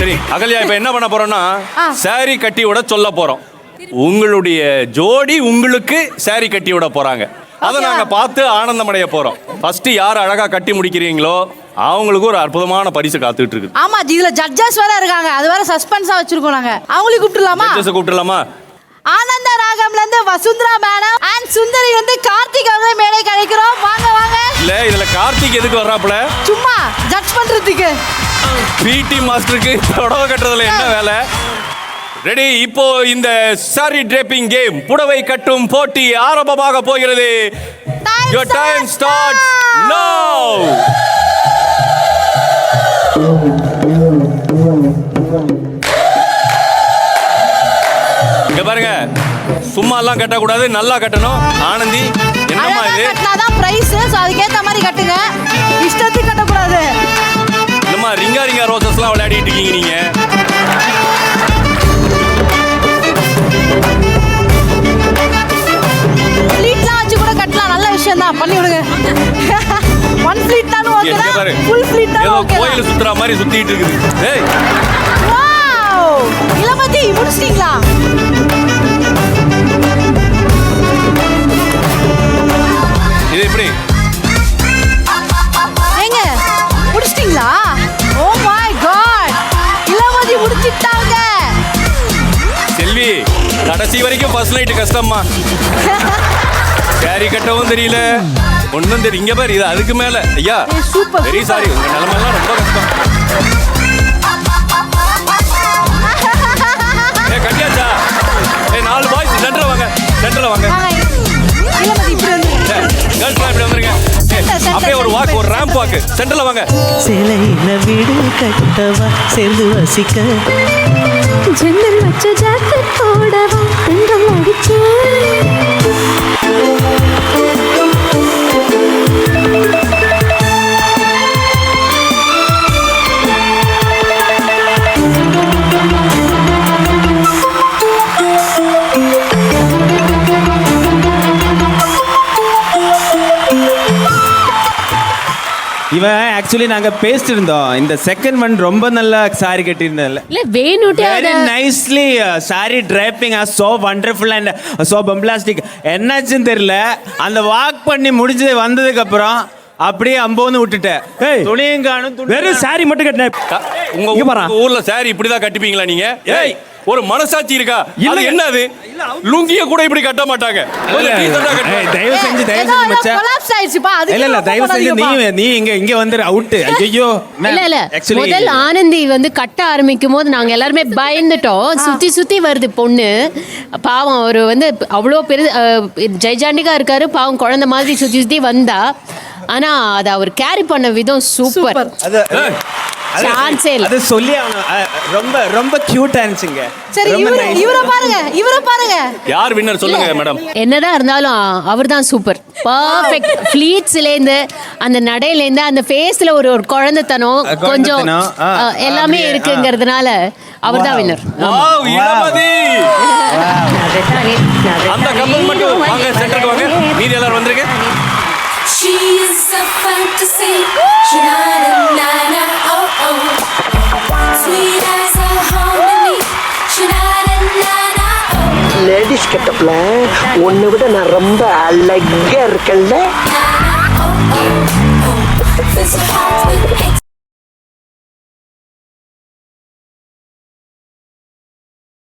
சரி அகல்யா, இப்ப என்ன பண்ண போறோம்னா சாரி கட்டி விட சொல்ல போறோம். உங்களுடைய ஜோடி உங்களுக்கு சாரி கட்டி விட போறாங்க. அதை நாங்க பார்த்து ஆனந்தம் அடைய போறோம். ஃபர்ஸ்ட் யார் அழகா கட்டி முடிக்கிறீங்களோ அவங்களுக்கு ஒரு அற்புதமான பரிசு காத்துட்டு இருக்கு. ஆமா, இதுல ஜட்ஜஸ் வேற இருக்காங்க, அது வேற சஸ்பென்ஸா வச்சிருக்கோம். நாங்க அவங்களுக்கு கூப்பிடலாமா? ஜட்ஜஸ் கூப்பிடலாமா? ஆனந்த ராகம்ல இருந்து வசுந்தரா மேடம் அண்ட் சுந்தரி வந்து கார்த்திக் அவர்களை மேடை கழிக்கிறோம். வாங்க வாங்க. இல்ல இதுல கார்த்திக் எதுக்கு வர்றாப்ல? சும்மா ஜட்ஜ் பண்றதுக்கு. பிடி மாஸ்டருக்கு தொடவ கட்டுறதுல என்ன வேலை? ரெடி, இப்போ இந்த சாரி டிரேப்பிங் கேம், புடவை கட்டும் போட்டி ஆரம்பமாக போகிறது. Your time starts now. இங்க பாருங்க, சும்மா எல்லாம் கட்டக்கூடாது, நல்லா கட்டணும். ஆனந்தி, என்னம்மா இது? கட்டினாதான் பிரைஸ், சோ அதுக்கு ஏத்த மாதிரி கட்டுங்க, இஷ்டத்துக்கு கட்டக்கூடாது. என்னம்மா ரிங்கா ரிங்கா ரோசஸ்லாம் விளையாடிட்டு இருக்கீங்க நீங்க? ஃப்ளீட்லாம் வச்சு கூட கட்டலாம், நல்ல விஷயம் தான், பண்ணி விடுங்க. ஒன் ஃப்ளீட் தான ஓகேடா, ஃபுல் ஃப்ளீட் தான ஓகே. கோயில் சுத்துற மாதிரி சுத்திட்டு இருக்குது. டேய் வாவ், இளமதி முடிச்சிட்டீங்களா? இது எப்படி? ஏங்க முடிச்சிட்டீங்களா? ஓ மை காட், இளமதி முடிச்சிட்டாங்க. செல்வி, கடைசி வரைக்கும் ஃபர்ஸ்ட் நைட் கஷ்டம்மா. சாரி கட்டவும் தெரியல, ஒன்றும் தெரியல. இங்க பாரு, இது அதுக்கு மேல. ஐயா சூப்பர், வெரி சாரி, உங்க நிலைமைலாம் ரொம்ப கஷ்டம். கட்டியாச்சா? நாலு பாய்ஸ் சென்டர்ல வாங்க, சென்டர்ல வாங்க. இளமதி இப்படி வந்து கேர்ள்ஸ்லாம் இப்படி வந்துருங்க. அப்படியே ஒரு வாக், ஒரு ரேம்ப் வாக், சென்டர்ல வாங்க. சிலையில வீடு கட்டவா, சேர்ந்து வசிக்க ஜன்னல் வச்ச ஜாக்கெட் போடவா, தங்கம் அடிச்சு இவன் ஆக்சுவலி நாங்க பேசிட்டு இருந்தோம். இந்த செகண்ட் ஒன் ரொம்ப நல்லா சாரி கட்டியிருந்தேன்ல. இல்ல வேணுட்டே very nicely sari draping are so wonderful and so bombastic. என்னாச்சுன்னு தெரியல, அந்த வாக் பண்ணி முடிஞ்சு வந்ததுக்கு அப்புறம் அப்படியே அம்போன்னு விட்டுட்டேன். துணியும் காணும், வெறும் சாரி மட்டும் கட்டினேன். உங்க ஊர்ல சாரி இப்படிதான் கட்டிப்பீங்களா நீங்க? ஏய், ஒரு மனசாட்சி இருக்கா? அது என்னது? லுங்கிய கூட இப்படி கட்ட மாட்டாங்க. தயவு செஞ்சு மச்சான். கொலாப்ஸ் ஆயிடுச்சுப்பா. அது இல்ல தயவு செஞ்சு நீ இங்க வந்து அவுட். ஐயோ இல்ல முதல் ஆனந்தி வந்து கட்ட ஆரம்பிக்கும் போது நாங்க எல்லாருமே பயந்துட்டோம். சுத்தி சுத்தி வருது பொண்ணு, பாவம். அவர் வந்து அவ்வளோ பெரிய ஜெய்ஜாண்டிகா இருக்காரு, பாவம் குழந்தை மாதிரி சுத்தி சுத்தி வந்தா. ஆனா அது அவர் கேரி பண்ண விதம் சூப்பர். அது சொல்லி ரொம்ப ரொம்ப கியூட்டா இருந்துச்சுங்க. சரி, இவரை பாருங்க, இவரை பாருங்க. யார் வின்னர் சொல்லுங்க மேடம். என்னதான் இருந்தாலும் அவர்தான் சூப்பர். பர்ஃபெக்ட். ஃப்ளீட்ஸ்ல இருந்து அந்த நடையில இருந்து அந்த ஃபேஸ்ல ஒரு குழந்தைத்தனம் கொஞ்சம் எல்லாமே இருக்குங்கிறதுனால அவர்தான் வின்னர். வாவ், இளமதி. அந்த கப்பல் மட்டும் வாங்க, சென்டருக்கு வாங்க. மீதி எல்லாரும் வந்திருங்க. She is a fantasy. Sha-na-na-na-na, oh-oh. Sweet as a harmony. Sha-na-na-na-na, oh. Ladies கெட்டப்ல உன்னை விட நான் ரொம்ப அழகா இருக்கேன்ல. Na-na, oh-oh, oh. Fills your heart with